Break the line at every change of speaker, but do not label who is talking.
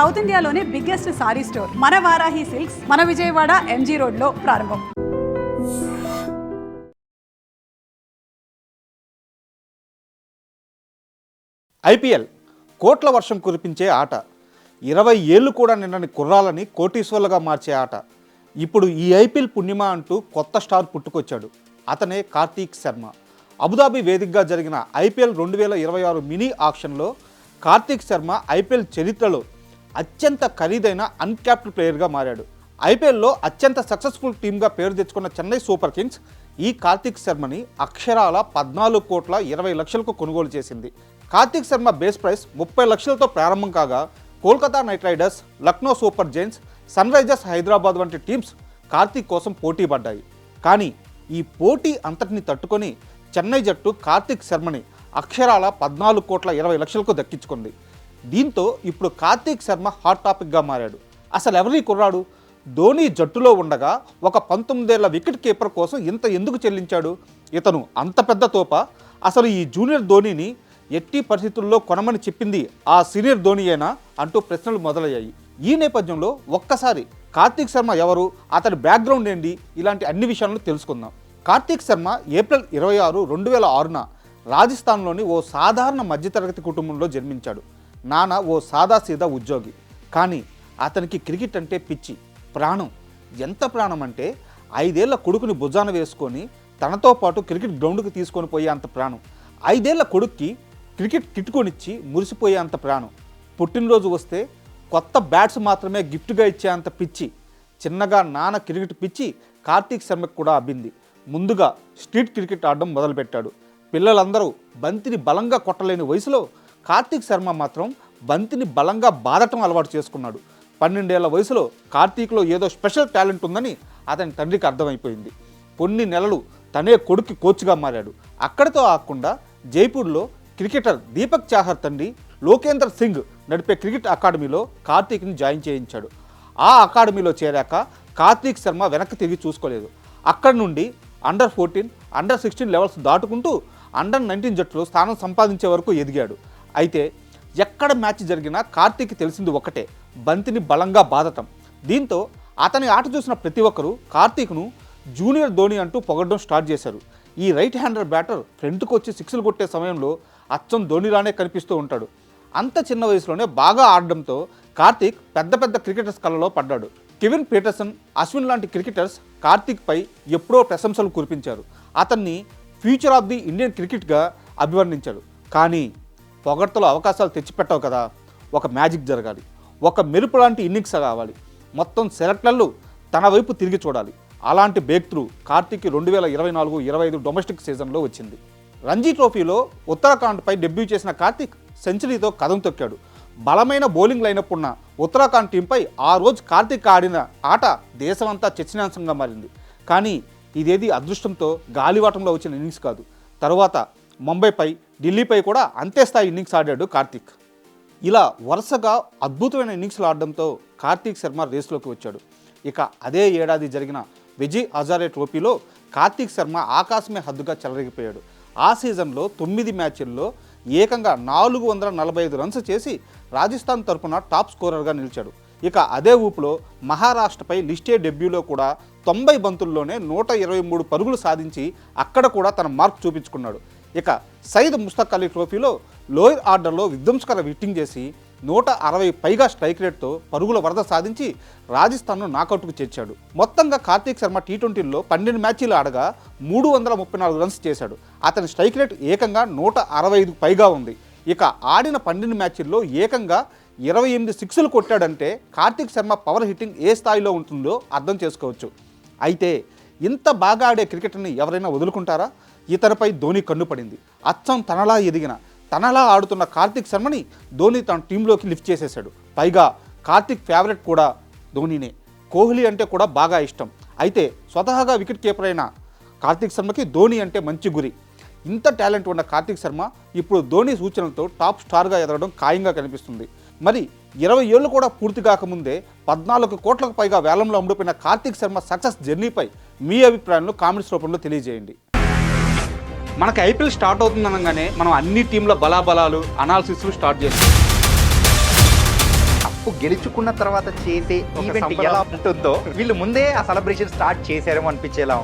South ఇండియాలోనే biggest sorry store మన Varahi silks మన విజయవాడ ఎంజీ రోడ్లో ప్రారంభం.
ఐపీఎల్ కోట్ల వర్షం కురిపించే ఆట, 20 ఏళ్ళు కూడా నిన్నని కుర్రాలని కోటీశ్వర్లుగా మార్చే ఆట. ఇప్పుడు ఈ ఐపీఎల్ పుణ్యమా అంటూ కొత్త స్టార్ పుట్టుకొచ్చాడు. అతనే కార్తీక్ శర్మ. అబుదాబి వేదికగా జరిగిన ఐపీఎల్ 2026 మినీ ఆక్షన్లో కార్తీక్ శర్మ ఐపీఎల్ చరిత్రలో అత్యంత ఖరీదైన అన్క్యాప్డ్ ప్లేయర్గా మారాడు. ఐపీఎల్లో అత్యంత సక్సెస్ఫుల్ టీమ్గా పేరు తెచ్చుకున్న చెన్నై సూపర్ కింగ్స్ ఈ కార్తీక్ శర్మని అక్షరాల 14,20,00,000కు కొనుగోలు చేసింది. కార్తీక్ శర్మ బేస్ ప్రైస్ 30 లక్షలతో ప్రారంభం కాగా Kolkata Knight Riders, Lucknow Super Giants, Sunrisers Hyderabad వంటి టీమ్స్ కార్తీక్ కోసం పోటీ పడ్డాయి. కానీ ఈ పోటీ అంతటిని తట్టుకొని చెన్నై జట్టు కార్తీక్ శర్మని అక్షరాల 14,20,00,000కు దక్కించుకుంది. దీంతో ఇప్పుడు కార్తీక్ శర్మ హాట్ టాపిక్గా మారాడు. అసలు ఎవరి కుర్రాడు? ధోని జట్టులో ఉండగా ఒక 19 ఏళ్ల వికెట్ కీపర్ కోసం ఇంత ఎందుకు చెల్లించాడు? ఇతను అంత పెద్ద తోప? అసలు ఈ జూనియర్ ధోనిని ఎట్టి పరిస్థితుల్లో కొనమని చెప్పింది ఆ సీనియర్ ధోనియేనా అంటూ ప్రశ్నలు మొదలయ్యాయి. ఈ నేపథ్యంలో ఒక్కసారి కార్తీక్ శర్మ ఎవరు, అతని బ్యాక్గ్రౌండ్ ఏంటి, ఇలాంటి అన్ని విషయాలను తెలుసుకుందాం. కార్తీక్ శర్మ ఏప్రిల్ 26, 2006న రాజస్థాన్లోని ఓ సాధారణ మధ్యతరగతి కుటుంబంలో జన్మించాడు. నాన్న ఓ సాదాసీదా ఉద్యోగి. కానీ అతనికి క్రికెట్ అంటే పిచ్చి, ప్రాణం. ఎంత ప్రాణం అంటే 5 ఏళ్ల కొడుకుని భుజాన వేసుకొని తనతో పాటు క్రికెట్ గ్రౌండ్కి తీసుకొని పోయే అంత ప్రాణం. 5 ఏళ్ల కొడుక్కి క్రికెట్ కిట్ కొనిచ్చి మురిసిపోయే అంత ప్రాణం. పుట్టినరోజు వస్తే కొత్త బ్యాట్స్ మాత్రమే గిఫ్ట్గా ఇచ్చే అంత పిచ్చి. చిన్నగా నాన్న క్రికెట్ పిచ్చి కార్తీక్ శర్మకు కూడా అబ్బింది. ముందుగా స్ట్రీట్ క్రికెట్ ఆడడం మొదలుపెట్టాడు. పిల్లలందరూ బంతిని బలంగా కొట్టలేని వయసులో కార్తీక్ శర్మ మాత్రం బంతిని బలంగా బాదటం అలవాటు చేసుకున్నాడు. 12 ఏళ్ల వయసులో కార్తీక్లో ఏదో స్పెషల్ టాలెంట్ ఉందని అతని తండ్రికి అర్థమైపోయింది. కొన్ని నెలలు తనే కొడుక్కి కోచ్గా మారాడు. అక్కడితో ఆగకుండా జైపూర్లో క్రికెటర్ దీపక్ చాహర్ తండ్రి లోకేందర్ సింగ్ నడిపే క్రికెట్ అకాడమీలో కార్తీక్ని జాయిన్ చేయించాడు. ఆ అకాడమీలో చేరాక కార్తీక్ శర్మ వెనక్కి తిరిగి చూసుకోలేదు. అక్కడి నుండి అండర్ 14, అండర్ 16 లెవెల్స్ దాటుకుంటూ అండర్ 19 జట్టులో స్థానం సంపాదించే వరకు ఎదిగాడు. అయితే ఎక్కడ మ్యాచ్ జరిగినా కార్తీక్ తెలిసింది ఒకటే, బంతిని బలంగా బాదటం. దీంతో అతని ఆట చూసిన ప్రతి ఒక్కరూ కార్తీక్ను జూనియర్ ధోని అంటూ పొగడడం స్టార్ట్ చేశారు. ఈ రైట్ హ్యాండర్ బ్యాటర్ ఫ్రంట్కు వచ్చి సిక్స్లు కొట్టే సమయంలో అచ్చం ధోనిలానే కనిపిస్తూ ఉంటాడు. అంత చిన్న వయసులోనే బాగా ఆడడంతో కార్తీక్ పెద్ద పెద్ద క్రికెటర్స్ కళ్ళలో పడ్డాడు. కెవిన్ పీటర్సన్, అశ్విన్ లాంటి క్రికెటర్స్ కార్తీక్పై ఎప్పుడో ప్రశంసలు కురిపించారు. అతన్ని ఫ్యూచర్ ఆఫ్ ది ఇండియన్ క్రికెట్గా అభివర్ణించాడు. కానీ పొగడ్తలో అవకాశాలు తెచ్చిపెట్టావు కదా, ఒక మ్యాజిక్ జరగాలి, ఒక మెరుపు లాంటి ఇన్నింగ్స్ కావాలి, మొత్తం సెలెక్టర్లు తన వైపు తిరిగి చూడాలి. అలాంటి బ్రేక్ త్రూ కార్తీక్ 2024-25 డొమెస్టిక్ సీజన్లో వచ్చింది. రంజీ ట్రోఫీలో ఉత్తరాఖండ్పై డెబ్యూ చేసిన కార్తీక్ సెంచరీతో కదం తొక్కాడు. బలమైన బౌలింగ్ లైనప్ ఉన్న ఉత్తరాఖండ్ టీంపై ఆ రోజు కార్తీక్ ఆడిన ఆట దేశమంతా చర్చనీయాంశంగా మారింది. కానీ ఇదేది అదృష్టంతో గాలివాటంలో వచ్చిన ఇన్నింగ్స్ కాదు. తరువాత ముంబైపై, ఢిల్లీపై కూడా అంతే స్థాయి ఇన్నింగ్స్ ఆడాడు కార్తీక్. ఇలా వరుసగా అద్భుతమైన ఇన్నింగ్స్లు ఆడడంతో కార్తీక్ శర్మ రేసులోకి వచ్చాడు. ఇక అదే ఏడాది జరిగిన విజయ్ హజారే ట్రోఫీలో కార్తీక్ శర్మ ఆకాశమే హద్దుగా చెలరేగిపోయాడు. ఆ సీజన్లో 9 మ్యాచ్ల్లో ఏకంగా 445 రన్స్ చేసి రాజస్థాన్ తరపున టాప్ స్కోరర్గా నిలిచాడు. ఇక అదే ఊపులో మహారాష్ట్రపై లిస్టే డెబ్యూలో కూడా 90 బంతుల్లోనే 123 పరుగులు సాధించి అక్కడ కూడా తన మార్క్ చూపించుకున్నాడు. ఇక సయీద్ ముస్తక్ అలీ ట్రోఫీలో లోయర్ ఆర్డర్లో విధ్వంసకర హిట్టింగ్ చేసి 160 పైగా స్ట్రైక్ రేట్తో పరుగుల వరద సాధించి రాజస్థాన్ను నాకౌట్కు చేర్చాడు. మొత్తంగా కార్తీక్ శర్మ టీ20లో 12 మ్యాచ్లు ఆడగా 334 రన్స్ చేశాడు. అతని స్ట్రైక్ రేట్ ఏకంగా 165 పైగా ఉంది. ఇక ఆడిన 12 మ్యాచ్ల్లో ఏకంగా 28 సిక్స్లు కొట్టాడంటే కార్తీక్ శర్మ పవర్ హిట్టింగ్ ఏ స్థాయిలో ఉంటుందో అర్థం చేసుకోవచ్చు. అయితే ఇంత బాగా ఆడే క్రికెటర్ని ఎవరైనా వదులుకుంటారా? ఇతనిపై ధోని కన్ను పడింది. అచ్చం తనలా ఎదిగిన, తనలా ఆడుతున్న కార్తీక్ శర్మని ధోని తన టీంలోకి లిఫ్ట్ చేసేశాడు. పైగా కార్తీక్ ఫేవరెట్ కూడా ధోనినే. కోహ్లీ అంటే కూడా బాగా ఇష్టం. అయితే స్వతహాగా వికెట్ కీపర్ అయిన కార్తీక్ శర్మకి ధోని అంటే మంచి గురి. ఇంత టాలెంట్ ఉన్న కార్తీక్ శర్మ ఇప్పుడు ధోని సూచనలతో టాప్ స్టార్గా ఎదగడం ఖాయంగా కనిపిస్తుంది. మరి 20 ఏళ్ళు కూడా పూర్తి కాకముందే 14 కోట్లకు పైగా వేలంలో అమ్ముడుపోయిన కార్తీక్ శర్మ సక్సెస్ జర్నీపై మీ అభిప్రాయాలను కామెంట్స్ రూపంలో తెలియజేయండి. మనకి ఐపీఎల్ స్టార్ట్ అవుతుందనగానే మనం అన్ని టీంల బలాబలాలు అనాలిసిస్లు స్టార్ట్ చేస్తాం.
కప్పు గెలుచుకున్న తర్వాత చేసే ఈవెంట్ ఎలా ఉంటుందో వీళ్ళు ముందే ఆ సెలబ్రేషన్ స్టార్ట్ చేశారేమో అనిపించేలా